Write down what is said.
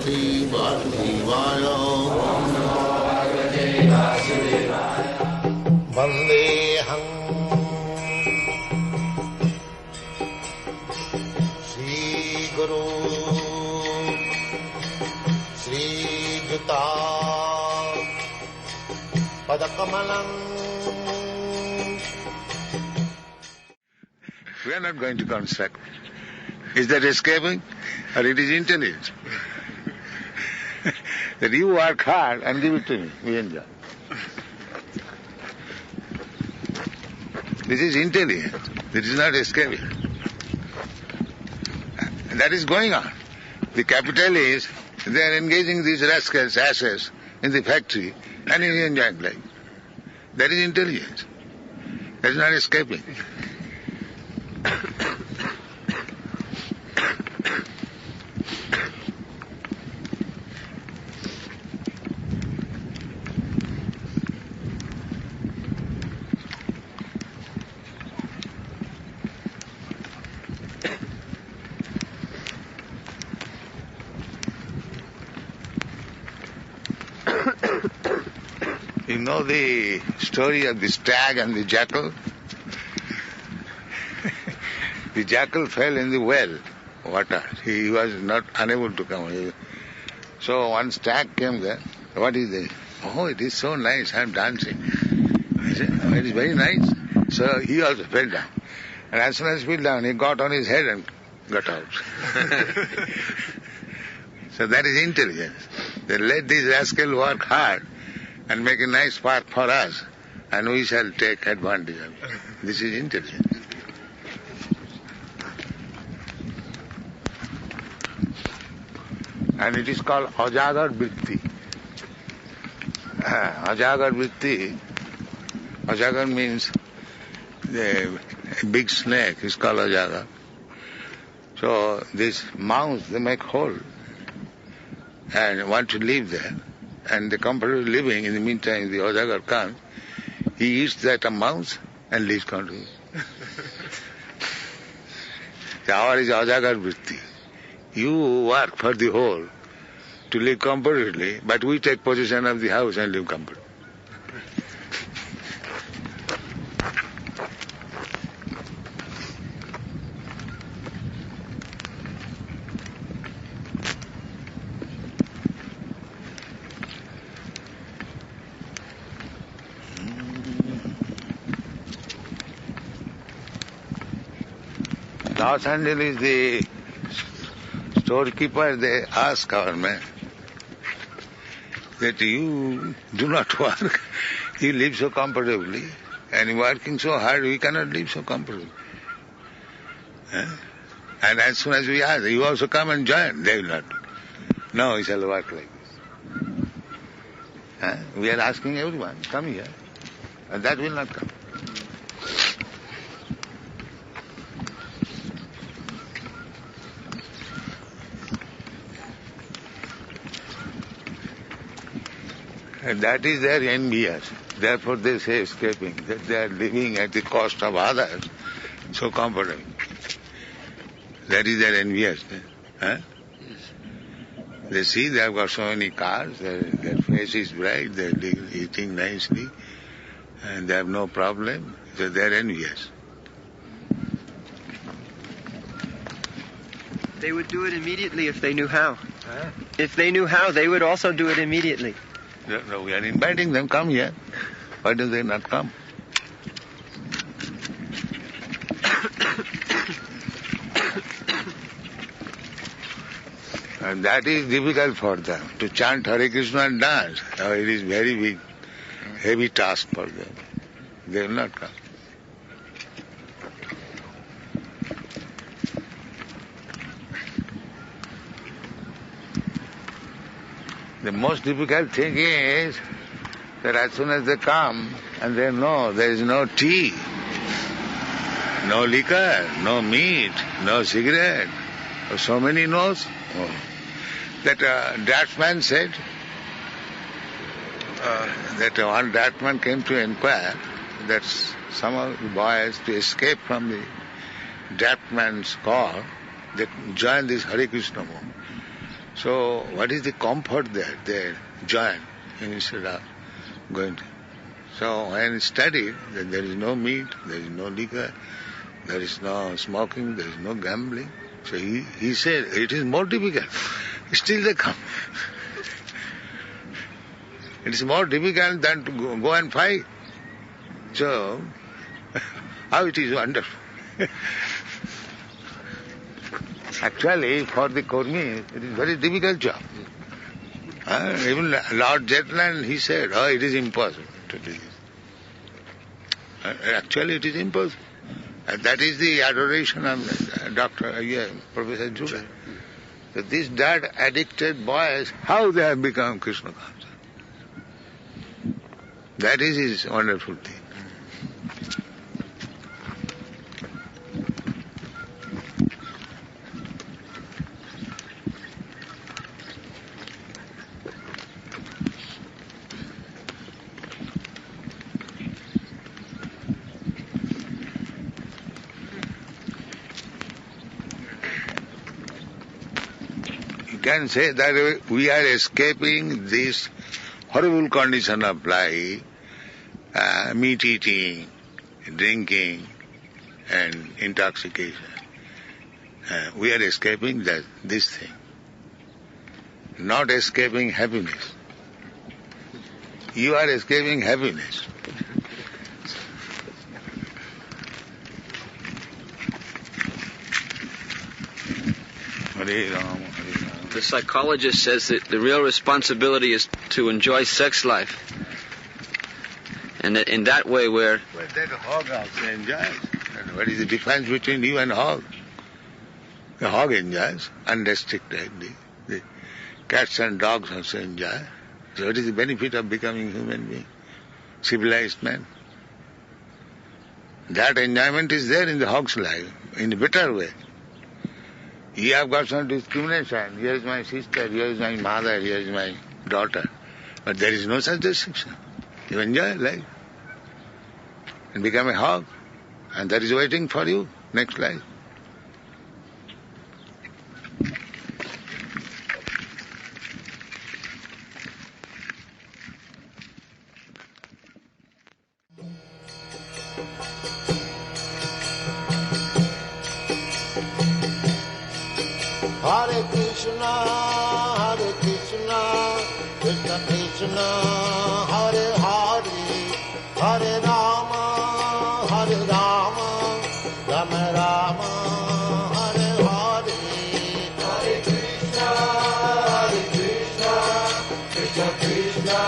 Bhagavate Vasudevaya. Vandeham Shri Guru Shri Juta Padakamalam. We are not going to construct. Is that escaping? Or it is intelligence? That you work hard and give it to me, we enjoy. This is intelligence. This is not escaping. And that is going on. The capitalists, they are engaging these rascals, asses, in the factory and in enjoying life. That is intelligence. That is not escaping. You know the story of the stag and the jackal? The jackal fell in the well water. He was not unable to come. So one stag came there. What is this? Oh, it is so nice. I am dancing. He said, oh, it is very nice. So he also fell down. And as soon as he fell down, he got on his head and got out. So that is intelligence. They let this rascal work hard and make a nice park for us, and we shall take advantage of it. This is intelligence. And it is called Ajagar Vritti. Ajagar Vritti, Ajagar means the big snake is called Ajagar. So this mouse, they make hole and want to live there. And the comfortable living, in the meantime, the Ajagar comes, he eats that mouse and lives comfortably. Our is Ajagar Vritti. You work for the whole to live comfortably, but we take possession of the house and live comfortably. Los Angeles, the storekeeper, they ask our man that you do not work, you live so comfortably, and working so hard, we cannot live so comfortably. And as soon as we ask, you also come and join, they will not. No, we shall work like this. We are asking everyone, come here, and that will not come. And that is their envious. Therefore they say escaping, that they are living at the cost of others, so comfortable. That is their envious. They see they have got so many cars, their face is bright, they are eating nicely, and they have no problem, so they are envious. They would do it immediately if they knew how. If they knew how, they would also do it immediately. No, we are inviting them, come here. Why do they not come? And that is difficult for them, to chant Hare Krishna and dance. It is very big, heavy task for them. They will not come. The most difficult thing is that as soon as they come and they know there is no tea, no liquor, no meat, no cigarette, so many no's. That draftsman said, that one draftsman came to inquire that some of the boys, to escape from the draftman's call, they joined this Hare Krishna movement. So what is the comfort there? They join instead of going to. So when he studied that there is no meat, there is no liquor, there is no smoking, there is no gambling. So he said it is more difficult. Still they come. It is more difficult than to go and fight. So how it is wonderful. Actually, for the Kurmis, it is very difficult job. Even Lord Jetland, he said, it is impossible to do this. Actually, it is impossible. And that is the adoration of Professor Juga. So these drug-addicted boys, how they have become Krishna conscious. That is his wonderful thing. Can say that we are escaping this horrible condition of life, meat eating, drinking, and intoxication. We are escaping this thing, not escaping happiness. You are escaping happiness. Hare Rama, Hare Rama. The psychologist says that the real responsibility is to enjoy sex life. And that in that way we're... But that hog also enjoys. And what is the difference between you and hog? The hog enjoys unrestrictedly. The cats and dogs also enjoy. So what is the benefit of becoming human being? Civilized man. That enjoyment is there in the hog's life, in a better way. You have got some discrimination. Here is my sister, here is my mother, here is my daughter. But there is no such restriction. You enjoy life and become a hog. And that is waiting for you next life. Hare Krishna, Krishna Krishna, Hare Hare, Hare Rama, Rama Rama, Hare Hare. Hare Krishna, Krishna Krishna,